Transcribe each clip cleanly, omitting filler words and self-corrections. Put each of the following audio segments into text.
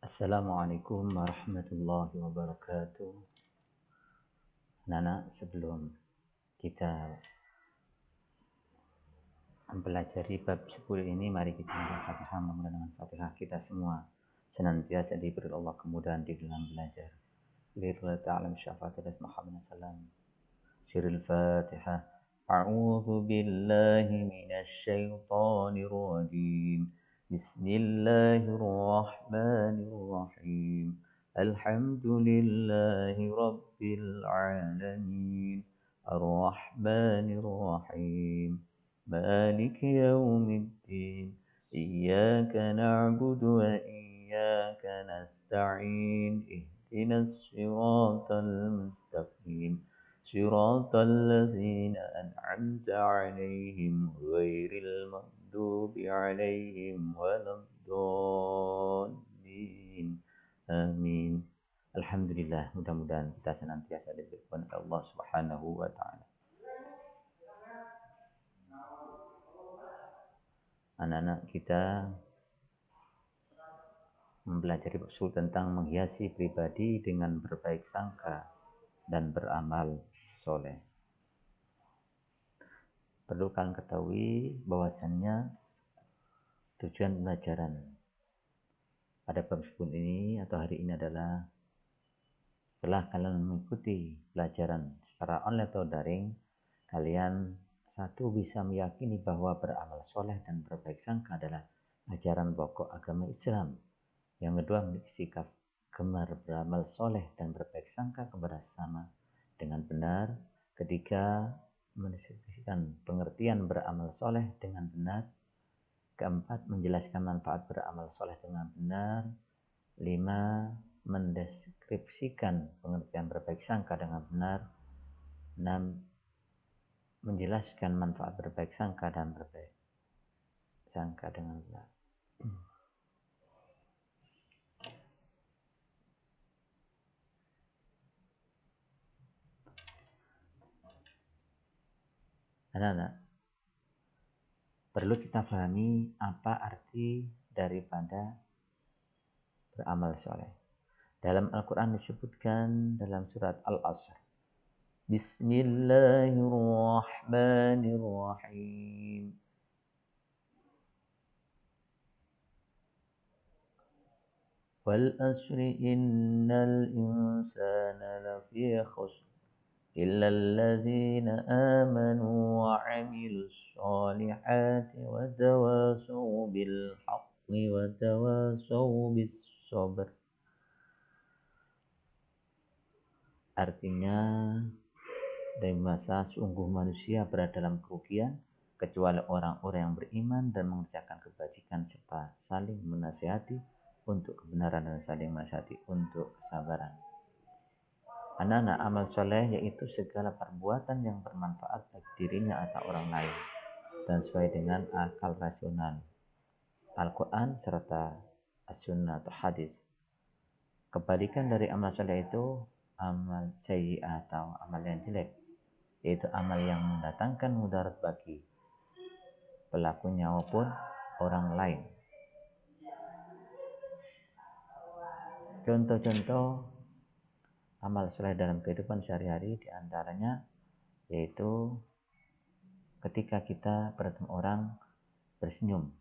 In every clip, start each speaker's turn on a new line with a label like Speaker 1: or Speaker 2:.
Speaker 1: Assalamualaikum warahmatullahi wabarakatuh. Nana, sebelum kita mempelajari bab 10 ini, mari kita membaca Fatihah. Mudah-mudahan dengan Fatihah kita semua senantiasa diberi Allah kemudahan di dalam belajar. Lillahi ta'ala syafaat Muhammad sallam. Siril Fatihah. A'udzu billahi minasy syaithanir rajim. Bismillahirrahmanirrahim. Alhamdulillahi rabbil alamin. Ar-Rahmanir Rahim. Maliki yaumiddin. Iyyaka na'budu wa iyyaka nasta'in. Ihdinas siratal mustaqim. صراط الذين أنعمت عليهم غير المغضوب عليهم ولا الضالين آمين. Alhamdulillah, mudah-mudahan kita senantiasa diberikan oleh Allah Subhanahu wa taala. Anak-anak kita mempelajari usul tentang menghiasi pribadi dengan berbaik sangka dan beramal soleh. Perlu kalian ketahui bahwasannya tujuan pelajaran pada bab 10 ini atau hari ini adalah setelah kalian mengikuti pelajaran secara online atau daring, kalian satu bisa meyakini bahwa beramal soleh dan berbaik sangka adalah ajaran pokok agama Islam. Yang kedua, memiliki sikap gemar beramal soleh dan berbaik sangka kepada sesama dengan benar. Ketiga, mendeskripsikan pengertian beramal soleh dengan benar. Keempat, menjelaskan manfaat beramal soleh dengan benar. 5, mendeskripsikan pengertian berbaik sangka dengan benar. 6, menjelaskan manfaat berbaik sangka dan berbaik sangka dengan benar. Anak-anak, perlu kita pahami apa arti daripada beramal soleh. Dalam Al-Quran disebutkan dalam surat Al-Asr, Bismillahirrahmanirrahim. Wal asri innal insana lafi khusr إلا الذين آمنوا وعملوا الصالحات وتواصوا بالحق وتواصوا بالصبر. Artinya, dari masa sungguh manusia berada dalam kerugian kecuali orang-orang yang beriman dan mengerjakan kebajikan serta saling menasihati untuk kebenaran dan saling menasihati untuk kesabaran. Anak-anak, amal soleh yaitu segala perbuatan yang bermanfaat bagi dirinya atau orang lain dan sesuai dengan akal rasional, Al-Quran serta As-Sunnah atau hadis. Kebalikan dari amal soleh itu amal sayyi'ah atau amal yang jelek, yaitu amal yang mendatangkan mudarat bagi pelakunya maupun orang lain. Contoh-contoh amal soleh dalam kehidupan sehari-hari diantaranya yaitu ketika kita bertemu orang bersenyum.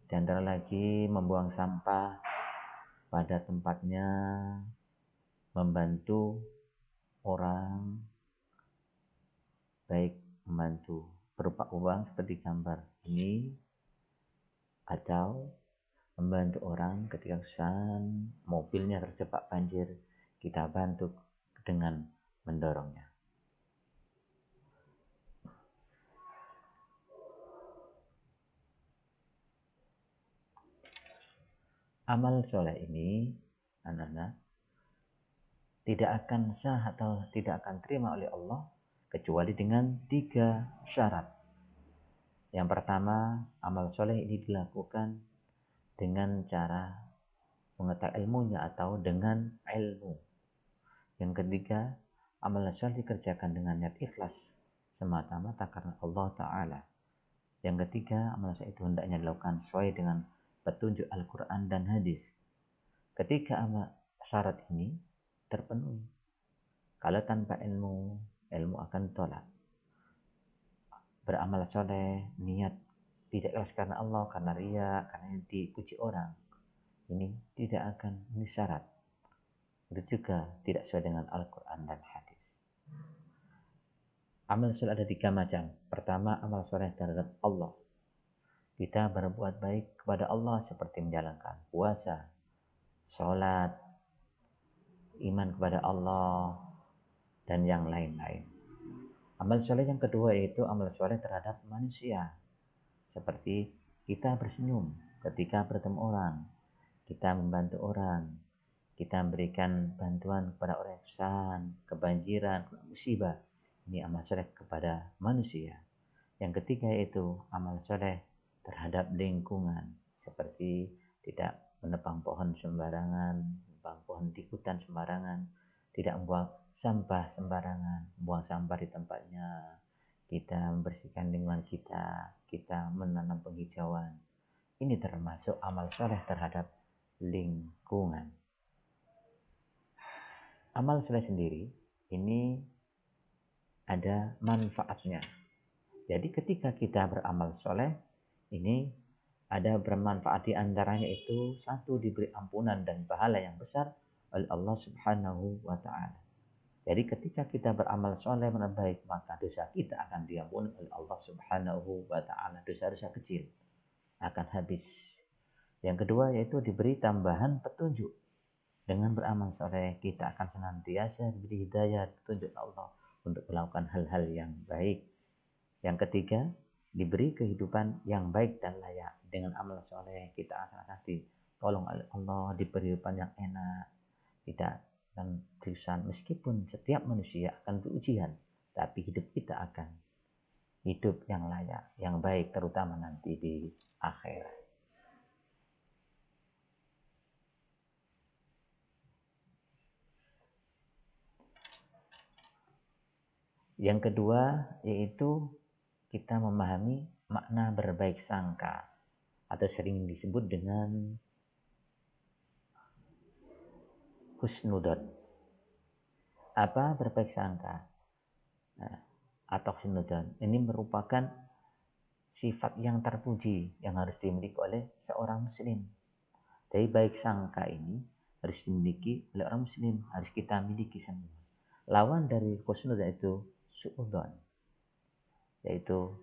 Speaker 1: Di antara lagi membuang sampah pada tempatnya, membantu orang, baik membantu berupa uang seperti gambar ini, atau membantu orang ketika kesusahan, mobilnya terjebak banjir, kita bantu dengan mendorongnya. Amal soleh ini, anak-anak, tidak akan sah atau tidak akan terima oleh Allah kecuali dengan 3 syarat. Yang pertama, amal soleh ini dilakukan dengan cara mengetahui ilmunya atau dengan ilmu. Yang ketiga, amal soleh dikerjakan dengan niat ikhlas semata-mata karena Allah Ta'ala. Yang ketiga, amal soleh itu hendaknya dilakukan sesuai dengan petunjuk Al-Quran dan hadis. Ketika syarat ini terpenuhi, kalau tanpa ilmu, ilmu akan tolak. Beramal soleh, niat tidak ikhlas karena Allah, karena riya, karena dipuji orang, ini tidak akan ini syarat. Itu juga tidak sesuai dengan Al-Quran dan hadis. Amal soleh ada 3 macam. Pertama, amal soleh terhadap Allah. Kita berbuat baik kepada Allah seperti menjalankan puasa, sholat, iman kepada Allah, dan yang lain-lain. Amal soleh yang kedua yaitu amal soleh terhadap manusia. Seperti kita bersenyum ketika bertemu orang, kita membantu orang, kita memberikan bantuan kepada orang yang kesusahan, kebanjiran, musibah. Ini amal soleh kepada manusia. Yang ketiga yaitu amal soleh terhadap lingkungan, seperti tidak menebang pohon sembarangan, menebang pohon di hutan sembarangan, tidak membuang sampah sembarangan, membuang sampah di tempatnya, kita membersihkan lingkungan kita menanam penghijauan. Ini termasuk amal soleh terhadap lingkungan. Amal soleh sendiri ini ada manfaatnya. Jadi ketika kita beramal soleh, ini ada bermanfaat, di antaranya itu satu, diberi ampunan dan pahala yang besar oleh Allah Subhanahu wa Ta'ala. Jadi ketika kita beramal soleh yang baik, maka dosa kita akan diampuni oleh Allah Subhanahu wa Ta'ala. Dosa-dosa kecil akan habis. Yang kedua yaitu diberi tambahan petunjuk. Dengan beramal soleh kita akan senantiasa diberi hidayah, petunjuk Allah untuk melakukan hal-hal yang baik. Yang ketiga, diberi kehidupan yang baik dan layak. Dengan amal soleh kita akan ditolong oleh Allah, diberi kehidupan yang enak, tidak akan berusaha. Meskipun setiap manusia akan berujian, tapi hidup kita akan hidup yang layak, yang baik, terutama nanti di akhirat. Yang kedua yaitu kita memahami makna berbaik sangka, atau sering disebut dengan husnudzon. Apa berbaik sangka atau husnudzon? Ini merupakan sifat yang terpuji yang harus dimiliki oleh seorang muslim. Jadi baik sangka ini harus dimiliki oleh orang muslim, harus kita miliki semua. Lawan dari husnudzon itu suudzon, yaitu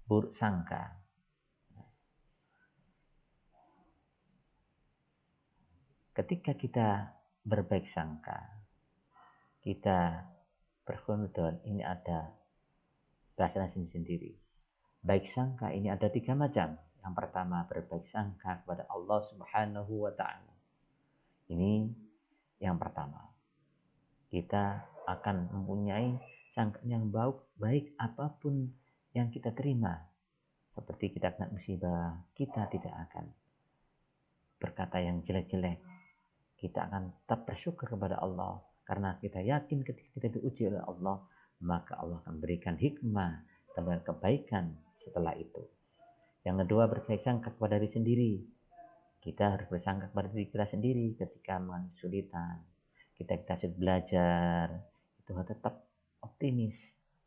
Speaker 1: buruk sangka. Ketika kita berbaik sangka, kita berhusnudzon, ini ada bahasa sendiri. Baik sangka ini ada 3 macam. Yang pertama, berbaik sangka kepada Allah Subhanahu wa Ta'ala. Ini yang pertama. Kita akan mempunyai sangka yang baik apapun yang kita terima. Seperti kita kena musibah, kita tidak akan berkata yang jelek-jelek. Kita akan tetap bersyukur kepada Allah. Karena kita yakin ketika kita diuji oleh Allah, maka Allah akan berikan hikmah dan kebaikan setelah itu. Yang kedua, berbaik sangka kepada diri sendiri. Kita harus bersangka kepada diri kita sendiri ketika mengalami kesulitan. Kita sudah belajar, itu harus tetap optimis,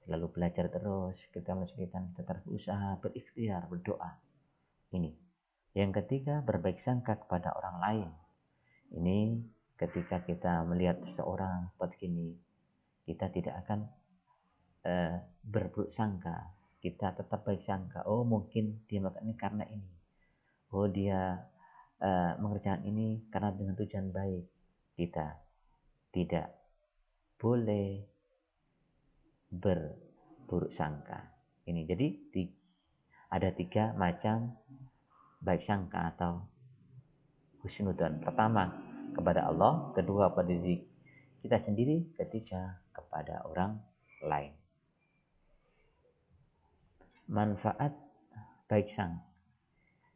Speaker 1: selalu belajar terus. Kita kesulitan, tetap berusaha, berikhtiar, berdoa. Ini. Yang ketiga, berbaik sangka kepada orang lain. Ini ketika kita melihat seseorang begini, kita tidak akan berburuk sangka. Kita tetap baik sangka. Oh, mungkin dia melakukan ini karena ini. Oh, dia mengerjakan ini karena dengan tujuan baik. Kita tidak boleh berburuk sangka. Ini jadi ada 3 macam baik sangka atau husnudzon. Pertama kepada Allah, kedua pada diri kita sendiri, ketiga kepada orang lain. Manfaat baik sangka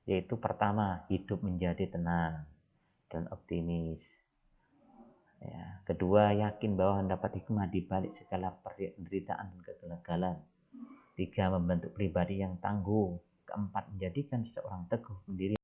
Speaker 1: yaitu pertama, hidup menjadi tenang dan optimis. Ya, kedua, yakin bahwa mendapat hikmah di balik segala penderitaan dan kegagalan. 3, membentuk pribadi yang tangguh. Keempat, menjadikan seseorang teguh pendiri.